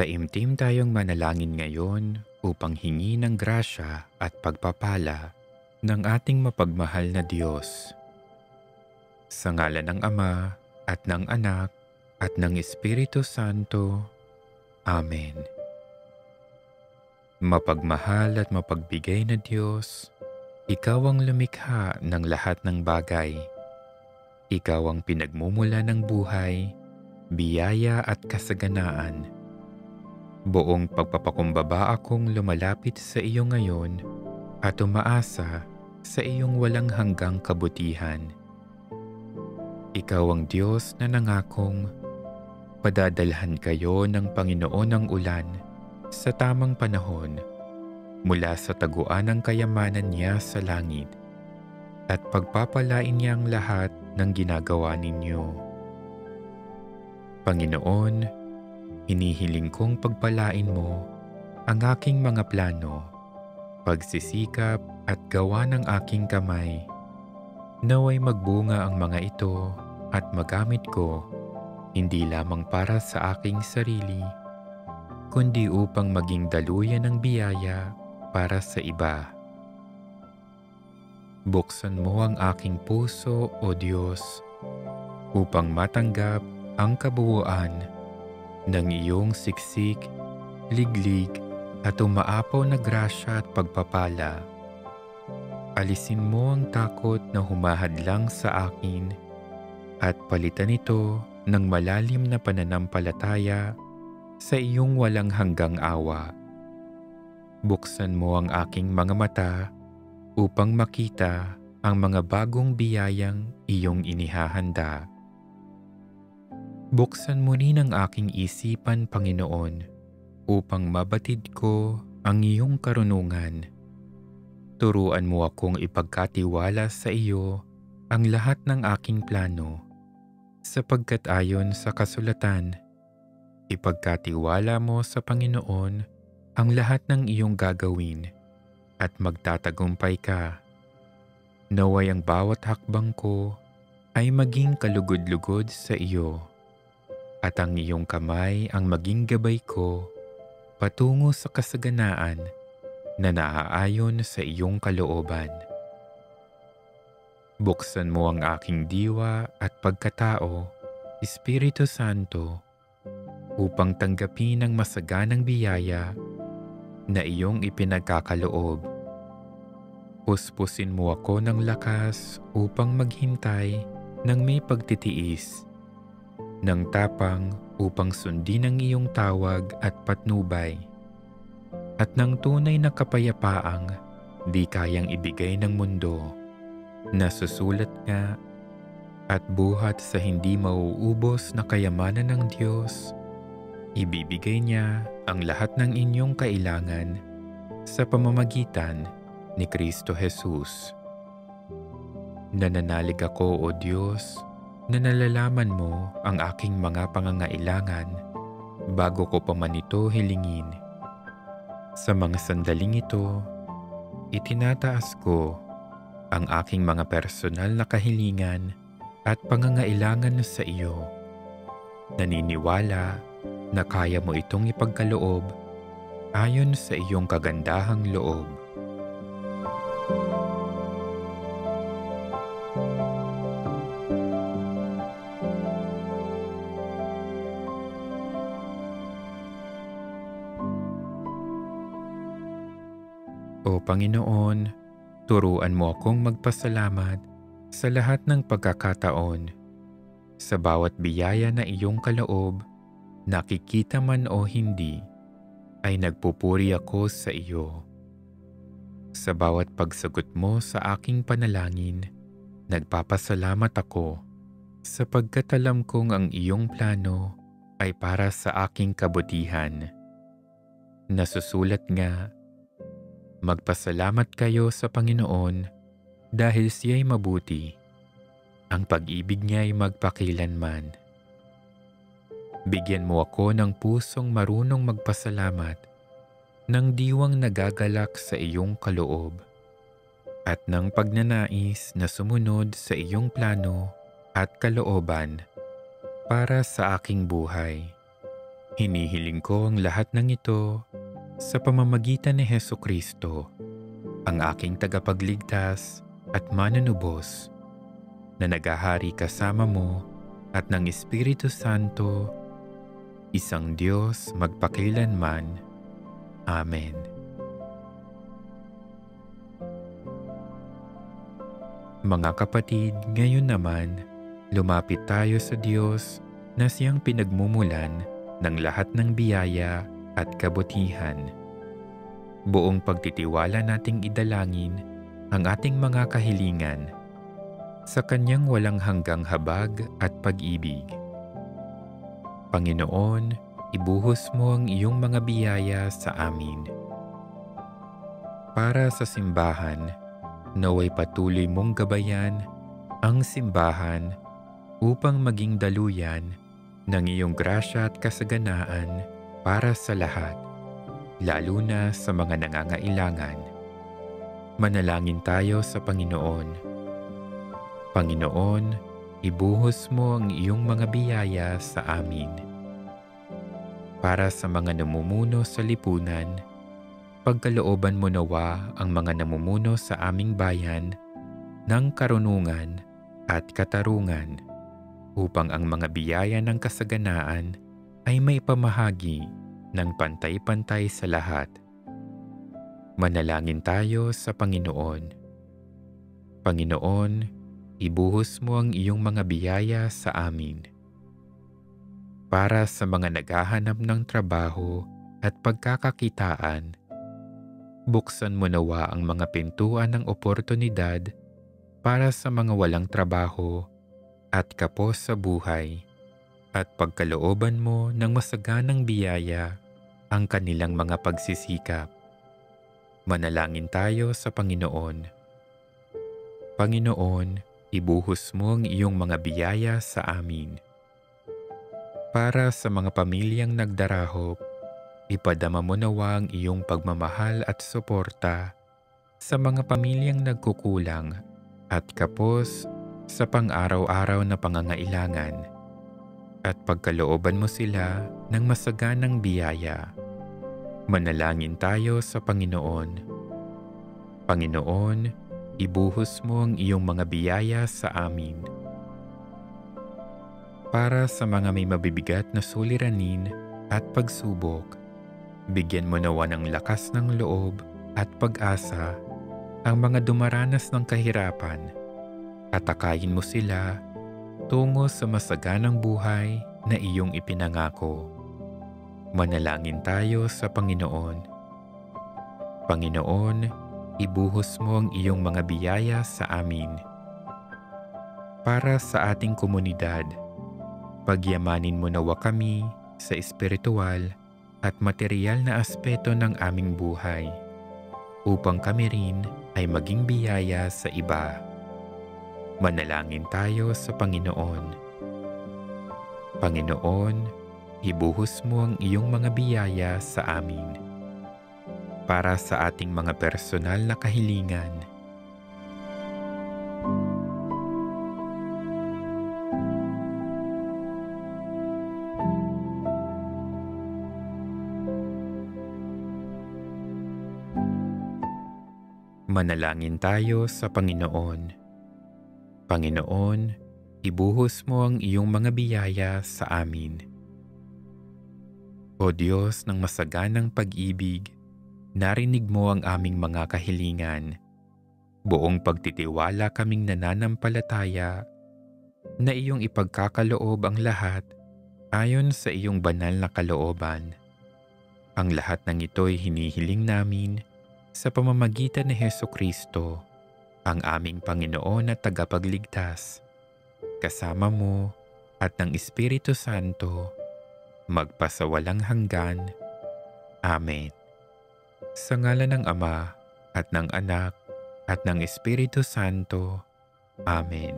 Taimtim tayong manalangin ngayon upang hingi ng grasya at pagpapala ng ating mapagmahal na Diyos. Sa ngalan ng Ama at ng Anak at ng Espiritu Santo. Amen. Mapagmahal at mapagbigay na Diyos, Ikaw ang lumikha ng lahat ng bagay. Ikaw ang pinagmumula ng buhay, biyaya at kasaganaan. Buong pagpapakumbaba akong lumalapit sa iyo ngayon at umaasa sa iyong walang hanggang kabutihan. Ikaw ang Diyos na nangakong padadalhan kayo ng Panginoon ng ulan sa tamang panahon mula sa taguan ng kayamanan niya sa langit at pagpapalain niya ang lahat ng ginagawa ninyo. Panginoon, hinihiling kong pagpalain mo ang aking mga plano, pagsisikap at gawa ng aking kamay. Naway magbunga ang mga ito at magamit ko hindi lamang para sa aking sarili, kundi upang maging daluyan ng biyaya para sa iba. Buksan mo ang aking puso, O Diyos, upang matanggap ang kabuuan ng iyong siksik, liglig at umaapaw na grasya at pagpapala. Alisin mo ang takot na humahadlang sa akin at palitan ito ng malalim na pananampalataya sa iyong walang hanggang awa. Buksan mo ang aking mga mata upang makita ang mga bagong biyayang iyong inihahanda. Buksan mo rin ang aking isipan, Panginoon, upang mabatid ko ang iyong karunungan. Turuan mo akong ipagkatiwala sa iyo ang lahat ng aking plano, sapagkat ayon sa kasulatan, ipagkatiwala mo sa Panginoon ang lahat ng iyong gagawin at magtatagumpay ka. Naway ang bawat hakbang ko ay maging kalugod-lugod sa iyo, at ang iyong kamay ang maging gabay ko patungo sa kasaganaan na naaayon sa iyong kalooban. Buksan mo ang aking diwa at pagkatao, Espiritu Santo, upang tanggapin ang masaganang biyaya na iyong ipinagkakaloob. Puspusin mo ako ng lakas upang maghintay ng may pagtitiis, ng tapang upang sundin ang iyong tawag at patnubay, at ng tunay na kapayapaang di kayang ibigay ng mundo, na susulat nga at buhat sa hindi mauubos na kayamanan ng Diyos. Ibibigay niya ang lahat ng inyong kailangan sa pamamagitan ni Kristo Jesus. Nananalig ako, O Diyos, na nalalaman mo ang aking mga pangangailangan bago ko pa man ito hilingin. Sa mga sandaling ito, itinataas ko ang aking mga personal na kahilingan at pangangailangan sa iyo. Naniniwala na kaya mo itong ipagkaloob ayon sa iyong kagandahang loob. O Panginoon, turuan mo akong magpasalamat sa lahat ng pagkakataon. Sa bawat biyaya na iyong kaloob, nakikita man o hindi, ay nagpupuri ako sa iyo. Sa bawat pagsagot mo sa aking panalangin, nagpapasalamat ako sapagkat alam kong ang iyong plano ay para sa aking kabutihan. Nasusulat nga, magpasalamat kayo sa Panginoon dahil siya'y mabuti. Ang pag-ibig niya'y magpakilanman. Bigyan mo ako ng pusong marunong magpasalamat, ng diwang nagagalak sa iyong kaloob, at ng pagnanais na sumunod sa iyong plano at kalooban para sa aking buhay. Hinihiling ko ang lahat ng ito sa pamamagitan ni Hesukristo, ang aking tagapagligtas at manunubos, na nagahari kasama mo at ng Espiritu Santo, isang Diyos magpakailanman. Amen. Mga kapatid, ngayon naman, lumapit tayo sa Diyos na siyang pinagmumulan ng lahat ng biyaya at kabutihan. Buong pagtitiwala nating idalangin ang ating mga kahilingan sa Kanyang walang hanggang habag at pag-ibig. Panginoon, ibuhos mo ang iyong mga biyaya sa amin. Para sa simbahan, naway patuloy mong gabayan ang simbahan upang maging daluyan ng iyong grasya at kasaganaan para sa lahat, lalo na sa mga nangangailangan. Manalangin tayo sa Panginoon. Panginoon, ibuhos mo ang iyong mga biyaya sa amin. Para sa mga namumuno sa lipunan, pagkalooban mo nawa ang mga namumuno sa aming bayan ng karunungan at katarungan upang ang mga biyaya ng kasaganaan ay may pamahagi ng pantay-pantay sa lahat. Manalangin tayo sa Panginoon. Panginoon, ibuhos mo ang iyong mga biyaya sa amin. Para sa mga naghahanap ng trabaho at pagkakakitaan, buksan mo nawa ang mga pintuan ng oportunidad para sa mga walang trabaho at kapos sa buhay, at pagkalooban mo ng masaganang biyaya ang kanilang mga pagsisikap. Manalangin tayo sa Panginoon. Panginoon, ibuhos mo ang iyong mga biyaya sa amin. Para sa mga pamilyang nagdarahop, ipadama mo nawa ang iyong pagmamahal at suporta sa mga pamilyang nagkukulang at kapos sa pang-araw-araw na pangangailangan, at pagkalooban mo sila ng masaganang biyaya. Manalangin tayo sa Panginoon. Panginoon, ibuhos mo ang iyong mga biyaya sa amin. Para sa mga may mabibigat na suliranin at pagsubok, bigyan mo nawa ng lakas ng loob at pag-asa ang mga dumaranas ng kahirapan, at takayin mo sila tungo sa masaganang buhay na iyong ipinangako. Manalangin tayo sa Panginoon. Panginoon, ibuhos mo ang iyong mga biyaya sa amin. Para sa ating komunidad, pagyamanin mo nawa kami sa espiritual at material na aspeto ng aming buhay, upang kami rin ay maging biyaya sa iba. Manalangin tayo sa Panginoon. Panginoon, ibuhos mo ang iyong mga biyaya sa amin. Para sa ating mga personal na kahilingan, manalangin tayo sa Panginoon. Panginoon, ibuhos mo ang iyong mga biyaya sa amin. O Diyos ng masaganang pag-ibig, narinig mo ang aming mga kahilingan. Buong pagtitiwala kaming nananampalataya na iyong ipagkakaloob ang lahat ayon sa iyong banal na kalooban. Ang lahat ng ito'y hinihiling namin sa pamamagitan ni Hesukristo, ang aming Panginoon at tagapagligtas, kasama mo at ng Espiritu Santo, magpasawalang hanggan. Amen. Sa ngalan ng Ama at ng Anak at ng Espiritu Santo. Amen.